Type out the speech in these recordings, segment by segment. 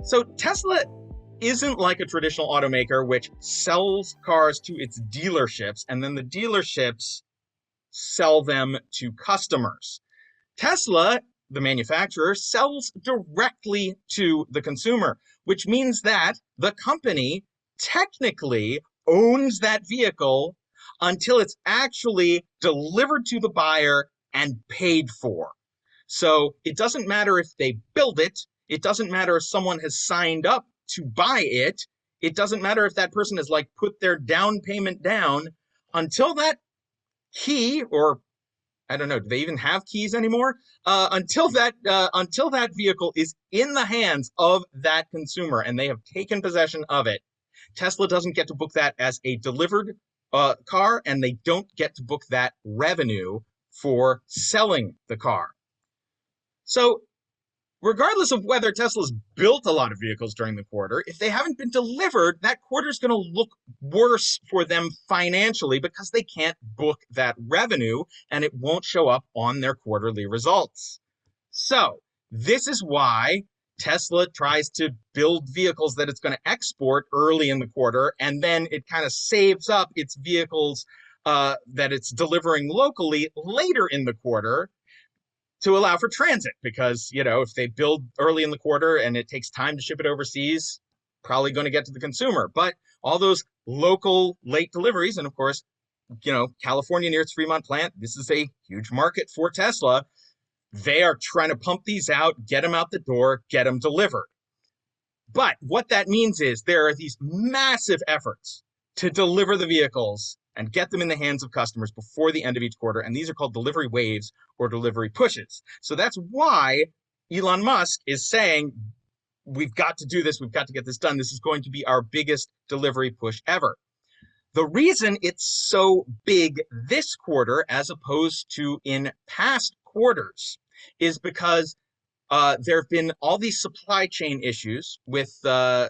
So Tesla isn't like a traditional automaker, which sells cars to its dealerships, and then the dealerships sell them to customers. Tesla, the manufacturer, sells directly to the consumer, which means that the company technically owns that vehicle until it's actually delivered to the buyer and paid for. So it doesn't matter if they build it. It doesn't matter if someone has signed up to buy it. It doesn't matter if that person has like put their down payment down until that key, or I don't know, do they even have keys anymore? Until that vehicle is in the hands of that consumer and they have taken possession of it, Tesla doesn't get to book that as a delivered car, and they don't get to book that revenue for selling the car. So regardless of whether Tesla's built a lot of vehicles during the quarter, if they haven't been delivered, that quarter is going to look worse for them financially because they can't book that revenue and it won't show up on their quarterly results. So this is why Tesla tries to build vehicles that it's going to export early in the quarter, and then it kind of saves up its vehicles that it's delivering locally later in the quarter to allow for transit, because if they build early in the quarter and it takes time to ship it overseas, probably going to get to the consumer. But all those local late deliveries, and of course, California near its Fremont plant, this is a huge market for Tesla. They are trying to pump these out, get them out the door, get them delivered. But what that means is there are these massive efforts to deliver the vehicles and get them in the hands of customers before the end of each quarter. And these are called delivery waves or delivery pushes. So that's why Elon Musk is saying, we've got to do this. We've got to get this done. This is going to be our biggest delivery push ever. The reason it's so big this quarter as opposed to in past quarters is because there have been all these supply chain issues with car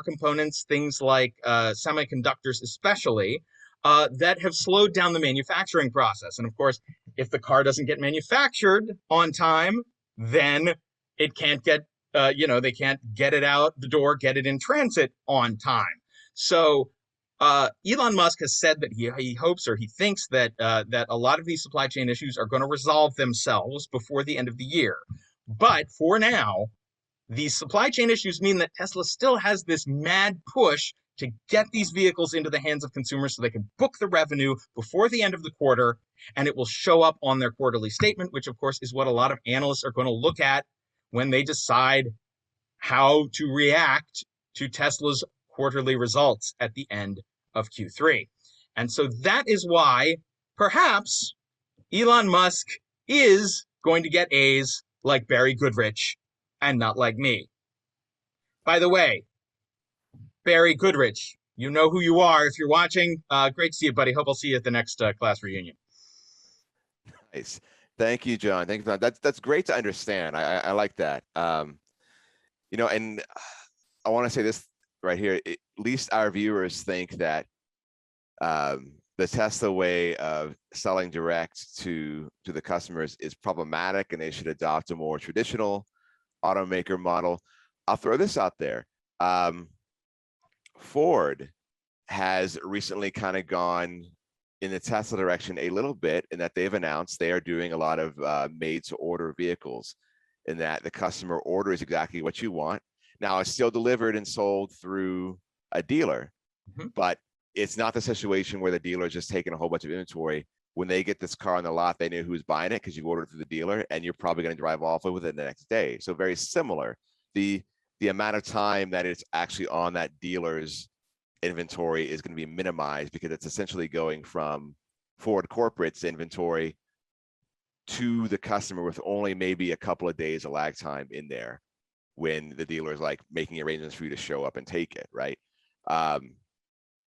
components, things like semiconductors especially, that have slowed down the manufacturing process. And of course, if the car doesn't get manufactured on time, then it can't get, they can't get it out the door, get it in transit on time. So Elon Musk has said that he hopes, or he thinks that that a lot of these supply chain issues are going to resolve themselves before the end of the year. But for now, these supply chain issues mean that Tesla still has this mad push to get these vehicles into the hands of consumers so they can book the revenue before the end of the quarter, and it will show up on their quarterly statement, which of course is what a lot of analysts are going to look at when they decide how to react to Tesla's quarterly results at the end of Q3. And so that is why perhaps Elon Musk is going to get A's like Barry Goodrich and not like me. By the way, Barry Goodrich, you know who you are if you're watching. Great to see you, buddy. Hope I'll see you at the next class reunion. Nice. Thank you, John. Thank you. That's great to understand. I like that. And I want to say this right here. At least our viewers think that the Tesla way of selling direct to the customers is problematic, and they should adopt a more traditional automaker model. I'll throw this out there. Ford has recently kind of gone in the Tesla direction a little bit, in that they've announced they are doing a lot of made-to-order vehicles, in that the customer orders exactly what you want. Now, it's still delivered and sold through a dealer, but it's not the situation where the dealer is just taking a whole bunch of inventory. When they get this car on the lot, they know who's buying it because you've ordered through the dealer, and you're probably going to drive off with it the next day. So very similar. The amount of time that it's actually on that dealer's inventory is going to be minimized, because it's essentially going from Ford Corporate's inventory to the customer with only maybe a couple of days of lag time in there, when the dealer is like making arrangements for you to show up and take it, right?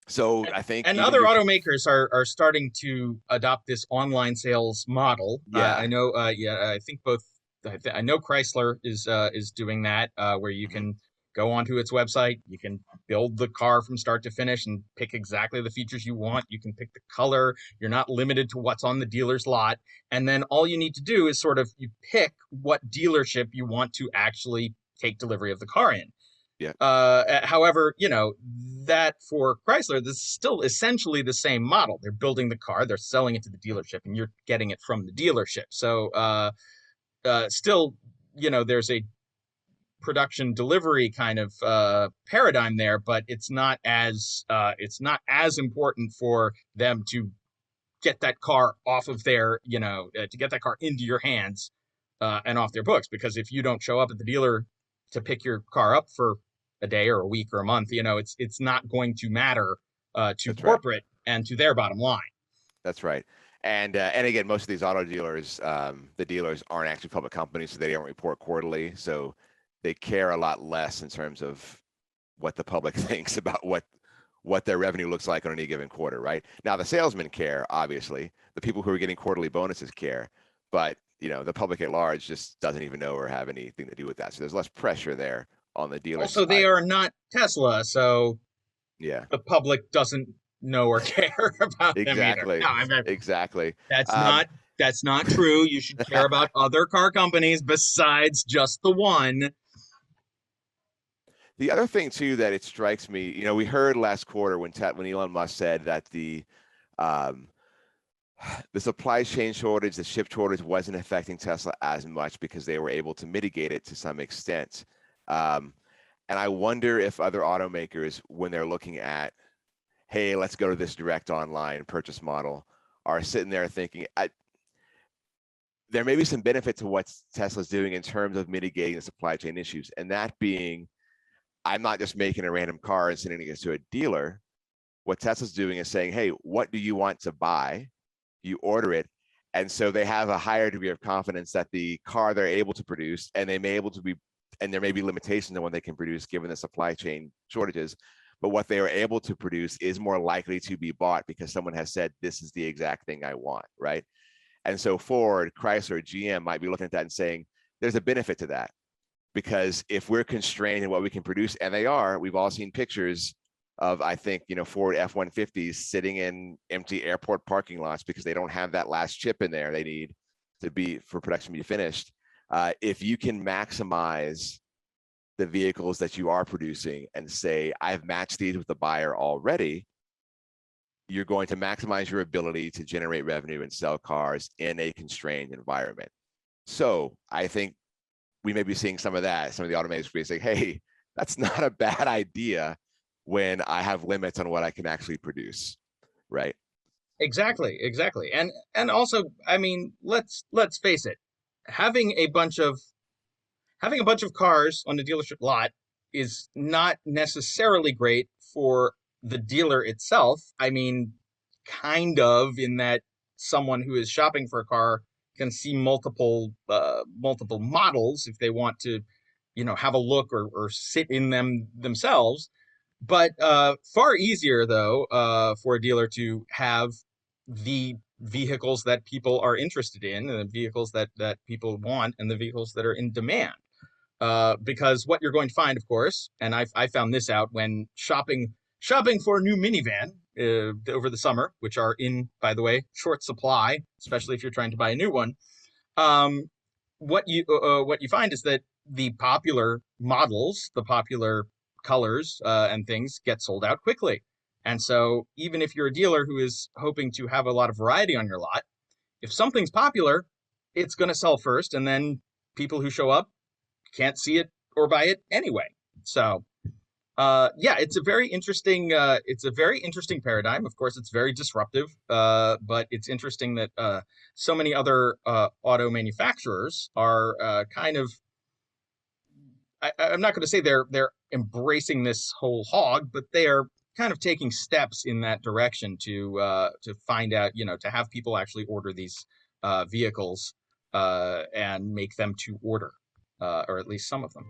So I think, and other automakers are starting to adopt this online sales model. Yeah, I know. I think both. I know Chrysler is doing that, where you can go onto its website, you can build the car from start to finish and pick exactly the features you want. You can pick the color. You're not limited to what's on the dealer's lot. And then all you need to do is sort of you pick what dealership you want to actually take delivery of the car in. Yeah, However, that for Chrysler, this is still essentially the same model. They're building the car, they're selling it to the dealership, and you're getting it from the dealership. So still, there's a production delivery kind of paradigm there, but it's not as important for them to get that car off of their, to get that car into your hands and off their books. Because if you don't show up at the dealer to pick your car up for a day or a week or a month, it's not going to matter to that's right. corporate and to their bottom line. That's right. And again, most of these auto dealers, the dealers aren't actually public companies, so they don't report quarterly. So they care a lot less in terms of what the public thinks about what their revenue looks like on any given quarter, right? Now the salesmen care, obviously. The people who are getting quarterly bonuses care, but the public at large just doesn't even know or have anything to do with that. So there's less pressure there on the dealer Also, they side. are not Tesla, so Yeah, the public doesn't know or care about them either. exactly. No, I mean, Exactly. that's Um, not that's not true. You should care about other car companies besides just the one. The other thing too that it strikes me, we heard last quarter when Elon Musk said that um, the supply chain shortage, the chip shortage wasn't affecting Tesla as much because they were able to mitigate it to some extent. Um, and I wonder if other automakers, when they're looking at, hey, let's go to this direct online purchase model, are sitting there thinking, there may be some benefit to what Tesla's doing in terms of mitigating the supply chain issues, and that being, I'm not just making a random car and sending it to a dealer. What Tesla's doing is saying, hey, what do you want to buy? You order it. And so they have a higher degree of confidence that the car they're able to produce, and there may be limitations on what they can produce given the supply chain shortages, but what they are able to produce is more likely to be bought because someone has said, this is the exact thing I want, right? And so Ford, Chrysler, GM might be looking at that and saying, there's a benefit to that. Because if we're constrained in what we can produce, and they are, we've all seen pictures of, I think, Ford F-150s sitting in empty airport parking lots because they don't have that last chip in there they need for production to be finished. If you can maximize the vehicles that you are producing and say, I've matched these with the buyer already, you're going to maximize your ability to generate revenue and sell cars in a constrained environment. So I think we may be seeing some of that. Some of the automakers will be saying, hey, that's not a bad idea when I have limits on what I can actually produce, right? Exactly. And also, I mean, let's face it, having a bunch of having a bunch of cars on the dealership lot is not necessarily great for the dealer itself. I mean, kind of, in that someone who is shopping for a car can see multiple models if they want to, have a look or sit in them themselves. But far easier though for a dealer to have the vehicles that people are interested in, and the vehicles that people want, and the vehicles that are in demand. Because what you're going to find, of course, and I found this out when shopping for a new minivan over the summer, which are in, by the way, short supply, especially if you're trying to buy a new one. Um, what you find is that the popular models, the popular colors and things get sold out quickly. And so even if you're a dealer who is hoping to have a lot of variety on your lot, if something's popular, it's going to sell first, and then people who show up can't see it or buy it anyway. So yeah, it's a very interesting paradigm. Of course, it's very disruptive, but it's interesting that so many other auto manufacturers are kind of, I'm not going to say they're embracing this whole hog, but they are kind of taking steps in that direction to find out, to have people actually order these vehicles and make them to order, or at least some of them.